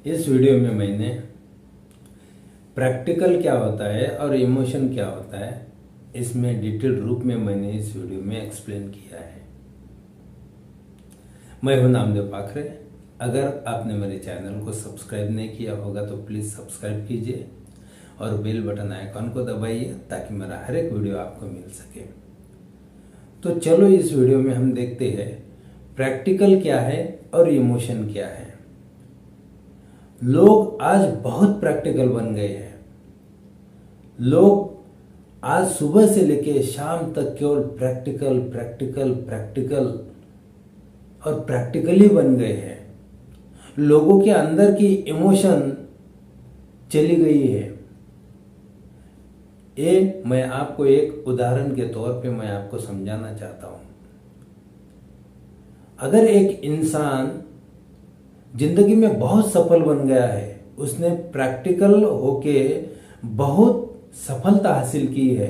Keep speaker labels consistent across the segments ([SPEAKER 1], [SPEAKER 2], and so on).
[SPEAKER 1] इस वीडियो में मैंने प्रैक्टिकल क्या होता है और इमोशन क्या होता है इसमें डिटेल रूप में मैंने इस वीडियो में एक्सप्लेन किया है। मैं हूं नामदेव पाखरे। अगर आपने मेरे चैनल को सब्सक्राइब नहीं किया होगा तो प्लीज़ सब्सक्राइब कीजिए और बेल बटन आइकॉन को दबाइए ताकि मेरा हर एक वीडियो आपको मिल सके। तो चलो इस वीडियो में हम देखते हैं प्रैक्टिकल क्या है और इमोशन क्या है। लोग आज बहुत प्रैक्टिकल बन गए हैं। लोग आज सुबह से लेकर शाम तक केवल प्रैक्टिकल प्रैक्टिकल प्रैक्टिकल और प्रैक्टिकली बन गए हैं। लोगों के अंदर की इमोशन चली गई है। ये मैं आपको एक उदाहरण के तौर पे मैं आपको समझाना चाहता हूं। अगर एक इंसान जिंदगी में बहुत सफल बन गया है, उसने प्रैक्टिकल होके बहुत सफलता हासिल की है,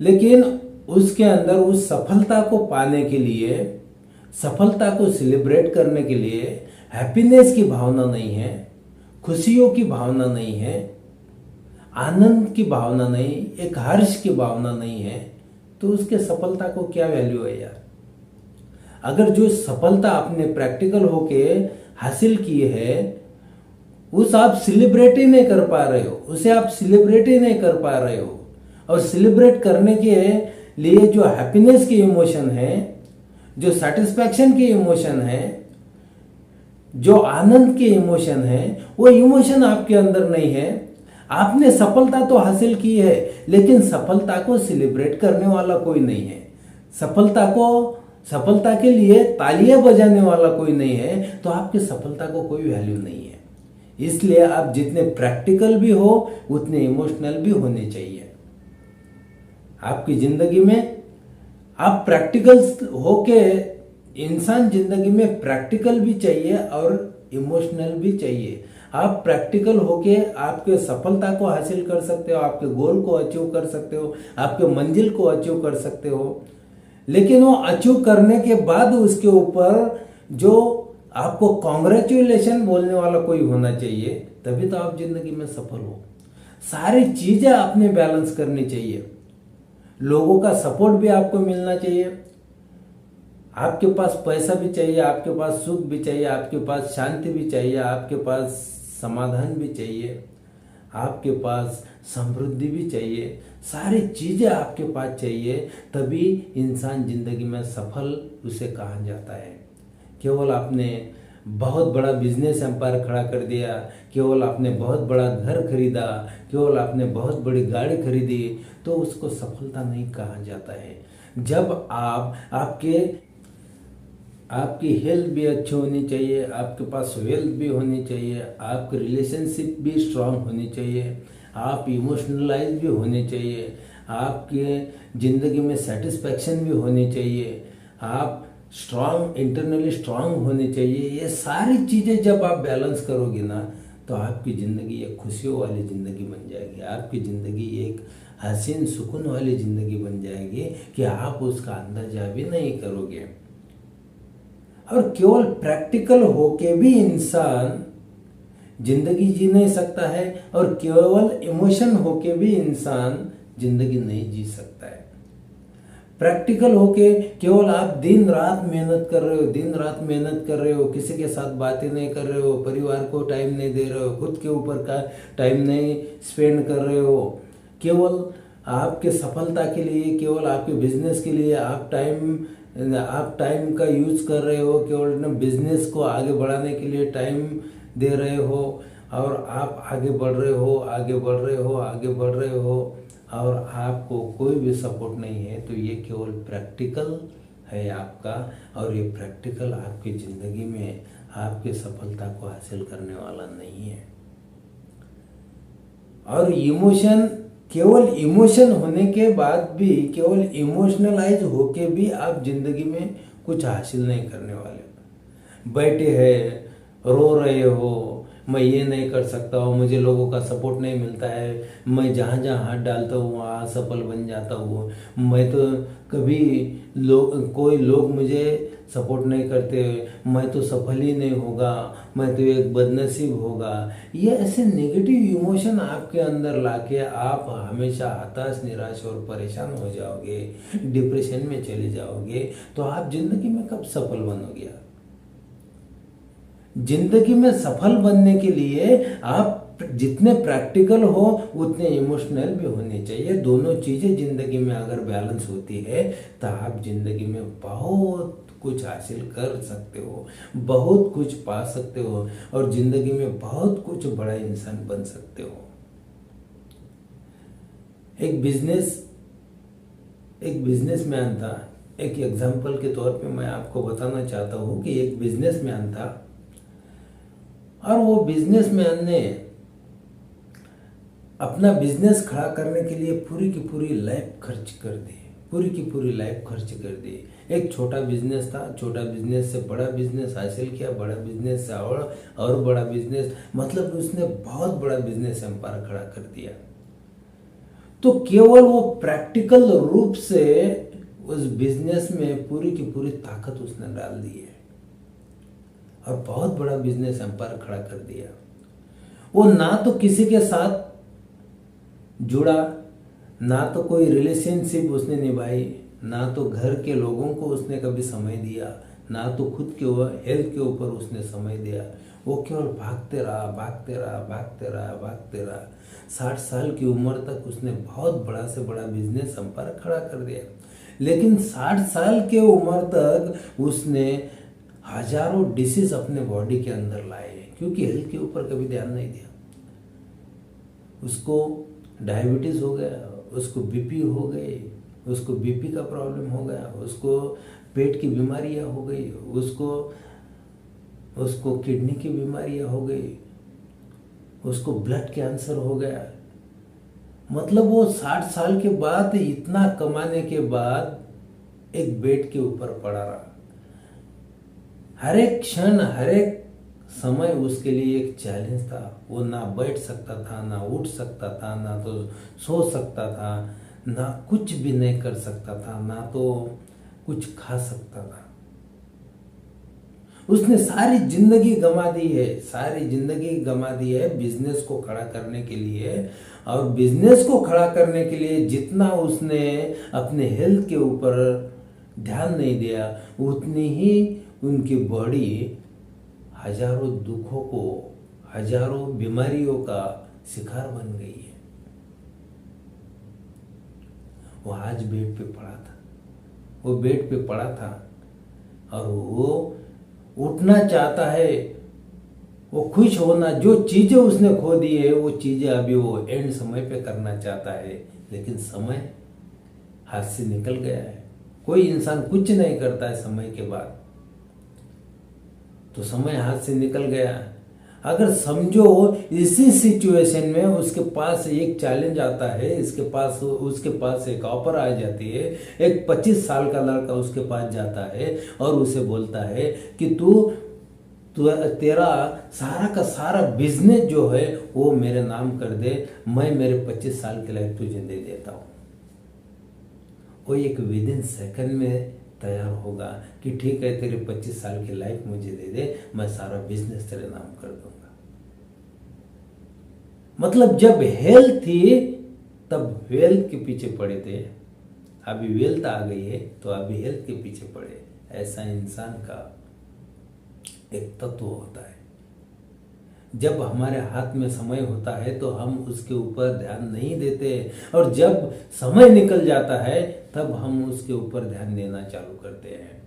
[SPEAKER 1] लेकिन उसके अंदर उस सफलता को पाने के लिए, सफलता को सेलिब्रेट करने के लिए हैप्पीनेस की भावना नहीं है, खुशियों की भावना नहीं है, आनंद की भावना नहीं, एक हर्ष की भावना नहीं है, तो उसके सफलता को क्या वैल्यू है यार। अगर जो सफलता आपने प्रैक्टिकल होके हासिल की है उस आप सेलिब्रेट ही नहीं कर पा रहे हो, उसे आप सेलिब्रेट ही नहीं कर पा रहे हो, और सेलिब्रेट करने के लिए जो हैप्पीनेस की इमोशन है, जो सेटिस्फैक्शन की इमोशन है, जो आनंद की इमोशन है, वो इमोशन आपके अंदर नहीं है। आपने सफलता तो हासिल की है लेकिन सफलता को सेलिब्रेट करने वाला कोई नहीं है, सफलता के लिए तालियां बजाने वाला कोई नहीं है, तो आपकी सफलता को कोई वैल्यू नहीं है। इसलिए आप जितने प्रैक्टिकल भी हो उतने इमोशनल भी होने चाहिए। आपकी जिंदगी में आप प्रैक्टिकल होके, इंसान जिंदगी में प्रैक्टिकल भी चाहिए और इमोशनल भी चाहिए। आप प्रैक्टिकल होके आपके सफलता को हासिल कर सकते हो, आपके गोल को अचीव कर सकते हो, आपके मंजिल को अचीव कर सकते हो, लेकिन वो अचीव करने के बाद उसके ऊपर जो आपको कॉन्ग्रेचुलेशन बोलने वाला कोई होना चाहिए, तभी तो आप जिंदगी में सफल हो। सारी चीजें आपने बैलेंस करनी चाहिए। लोगों का सपोर्ट भी आपको मिलना चाहिए, आपके पास पैसा भी चाहिए, आपके पास सुख भी चाहिए, आपके पास शांति भी चाहिए, आपके पास समाधान भी चाहिए, आपके पास समृद्धि भी चाहिए। सारी चीजें आपके पास चाहिए, तभी इंसान जिंदगी में सफल उसे कहा जाता है। केवल आपने बहुत बड़ा बिजनेस एम्पायर खड़ा कर दिया, केवल आपने बहुत बड़ा घर खरीदा, केवल आपने बहुत बड़ी गाड़ी खरीदी, तो उसको सफलता नहीं कहा जाता है। जब आपकी हेल्थ भी अच्छी होनी चाहिए, आपके पास वेल्थ भी होनी चाहिए, आपकी रिलेशनशिप भी स्ट्रांग होनी चाहिए, आप इमोशनलाइज भी होने चाहिए, आपके ज़िंदगी में सेटिस्फैक्शन भी होनी चाहिए, आप इंटरनली स्ट्रांग होने चाहिए। ये सारी चीज़ें जब आप बैलेंस करोगे ना, तो आपकी ज़िंदगी एक खुशियों वाली ज़िंदगी बन जाएगी। आपकी ज़िंदगी एक हसीन सुकून वाली ज़िंदगी बन जाएगी कि आप उसका अंदाजा भी नहीं करोगे। और केवल प्रैक्टिकल होके भी इंसान जिंदगी जी नहीं सकता है, और केवल इमोशन होके भी इंसान जिंदगी नहीं जी सकता है। प्रैक्टिकल होके केवल आप दिन रात मेहनत कर रहे हो, किसी के साथ बातें नहीं कर रहे हो, परिवार को टाइम नहीं दे रहे हो, खुद के ऊपर का टाइम नहीं स्पेंड कर रहे हो, केवल आपके सफलता के लिए, केवल आपके बिजनेस के लिए आप टाइम का यूज कर रहे हो, केवल बिजनेस को आगे बढ़ाने के लिए टाइम दे रहे हो, और आप आगे बढ़ रहे हो और आपको कोई भी सपोर्ट नहीं है, तो ये केवल प्रैक्टिकल है आपका, और ये प्रैक्टिकल आपकी ज़िंदगी में आपकी सफलता को हासिल करने वाला नहीं है। और केवल इमोशन होने के बाद भी, केवल इमोशनलाइज होके भी आप जिंदगी में कुछ हासिल नहीं करने वाले। बैठे हैं, रो रहे हो, मैं ये नहीं कर सकता हूँ, मुझे लोगों का सपोर्ट नहीं मिलता है, मैं जहाँ जहाँ हाथ डालता हूँ वहाँ सफल बन जाता हूँ, मैं तो कभी कोई लोग मुझे सपोर्ट नहीं करते, मैं तो सफल ही नहीं होगा, मैं तो एक बदनसीब होगा। ये ऐसे नेगेटिव इमोशन आपके अंदर लाके आप हमेशा हताश, निराश और परेशान हो जाओगे, डिप्रेशन में चले जाओगे, तो आप जिंदगी में कब सफल बनोगे? जिंदगी में सफल बनने के लिए आप जितने प्रैक्टिकल हो उतने इमोशनल भी होने चाहिए। दोनों चीजें जिंदगी में अगर बैलेंस होती है तो आप जिंदगी में बहुत कुछ हासिल कर सकते हो, बहुत कुछ पा सकते हो और जिंदगी में बहुत कुछ बड़ा इंसान बन सकते हो। एक बिजनेसमैन था। एक एग्जाम्पल के तौर पे मैं आपको बताना चाहता हूँ कि एक बिजनेसमैन था और वो बिजनेसमैन ने अपना बिजनेस खड़ा करने के लिए पूरी की पूरी लाइफ खर्च कर दी, पूरी की पूरी लाइफ खर्च कर दी। एक छोटा बिजनेस था, छोटा बिजनेस से बड़ा बिजनेस हासिल किया, बड़ा बिजनेस से और बड़ा बिजनेस, मतलब उसने बहुत बड़ा बिजनेस एम्पायर खड़ा कर दिया। तो केवल वो प्रैक्टिकल रूप से उस बिजनेस में पूरी की पूरी ताकत उसने डाल दी है और बहुत बड़ा बिजनेस एम्पायर खड़ा कर दिया। वो ना तो किसी के साथ जुड़ा, ना तो कोई रिलेशनशिप उसने निभाई, ना तो घर के लोगों को उसने कभी समय दिया, ना तो खुद के हेल्थ के ऊपर उसने समय दिया। वो केवल भागते रहा, भागते रहा, भागते रहा, भागते रहा। 60 साल की उम्र तक उसने बहुत बड़ा से बड़ा बिजनेस एम्पायर खड़ा कर दिया। लेकिन 60 साल के उम्र तक उसने हजारों डिसीज अपने बॉडी के अंदर लाए, क्योंकि हेल्थ के ऊपर कभी ध्यान नहीं दिया। उसको डायबिटीज हो गया, उसको बीपी हो गई, उसको बीपी का प्रॉब्लम हो गया, उसको पेट की बीमारियां हो गई, उसको किडनी की बीमारियां हो गई, उसको ब्लड कैंसर हो गया। मतलब वो 60 साल के बाद इतना कमाने के बाद एक बेड के ऊपर पड़ा रहा। हर एक क्षण, हर एक समय उसके लिए एक चैलेंज था। वो ना बैठ सकता था, ना उठ सकता था, ना तो सो सकता था, ना कुछ भी नहीं कर सकता था, ना तो कुछ खा सकता था। उसने सारी जिंदगी गंवा दी है, सारी जिंदगी गंवा दी है बिजनेस को खड़ा करने के लिए। और बिजनेस को खड़ा करने के लिए जितना उसने अपने हेल्थ के ऊपर ध्यान नहीं दिया, उतनी ही उनकी बॉडी हजारों दुखों को, हजारों बीमारियों का शिकार बन गई है। वो आज बेड पे पड़ा था, वो बेड पे पड़ा था और वो उठना चाहता है, वो खुश होना, जो चीजें उसने खो दी है वो चीजें अभी वो एंड समय पे करना चाहता है, लेकिन समय हाथ से निकल गया है। कोई इंसान कुछ नहीं करता है समय के बाद, तो समय हाथ से निकल गया। अगर समझो इसी सिचुएशन में उसके पास एक चैलेंज आता है, उसके पास एक ऑफर आ जाती है, एक 25 साल का लड़का उसके पास जाता है और उसे बोलता है कि तेरा सारा का सारा बिजनेस जो है वो मेरे नाम कर दे, मैं मेरे 25 साल की लाइफ तुझे दे देता हूँ। वो एक विदिन सेकंड में तैयार होगा कि ठीक है, तेरे 25 साल की लाइफ मुझे दे दे, मैं सारा बिजनेस तेरे नाम कर दूंगा। मतलब जब हेल्थ थी तब वेल्थ के पीछे पड़े थे, अभी वेल्थ आ गई है तो अभी हेल्थ के पीछे पड़े। ऐसा इंसान का एक तत्व होता है। जब हमारे हाथ में समय होता है तो हम उसके ऊपर ध्यान नहीं देते, और जब समय निकल जाता है तब हम उसके ऊपर ध्यान देना चालू करते हैं।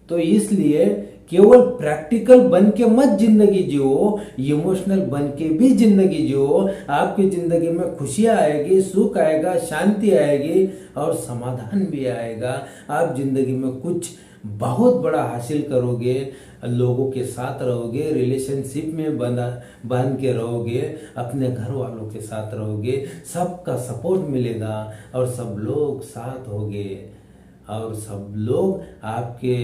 [SPEAKER 1] तो इसलिए केवल प्रैक्टिकल बन के मत जिंदगी जियो, इमोशनल बन के भी जिंदगी जियो। आपकी जिंदगी में खुशियां आएगी, सुख आएगा, शांति आएगी और समाधान भी आएगा। आप जिंदगी में कुछ बहुत बड़ा हासिल करोगे, लोगों के साथ रहोगे, रिलेशनशिप में बांध के रहोगे, अपने घर वालों के साथ रहोगे, सबका सपोर्ट मिलेगा और सब लोग साथ होंगे और सब लोग आपके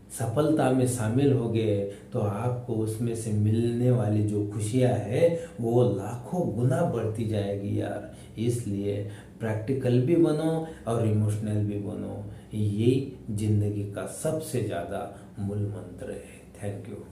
[SPEAKER 1] सफलता में शामिल हो गए तो आपको उसमें से मिलने वाली जो खुशियाँ है वो लाखों गुना बढ़ती जाएगी यार। इसलिए प्रैक्टिकल भी बनो और इमोशनल भी बनो, यही जिंदगी का सबसे ज़्यादा मूल मंत्र है। Thank you.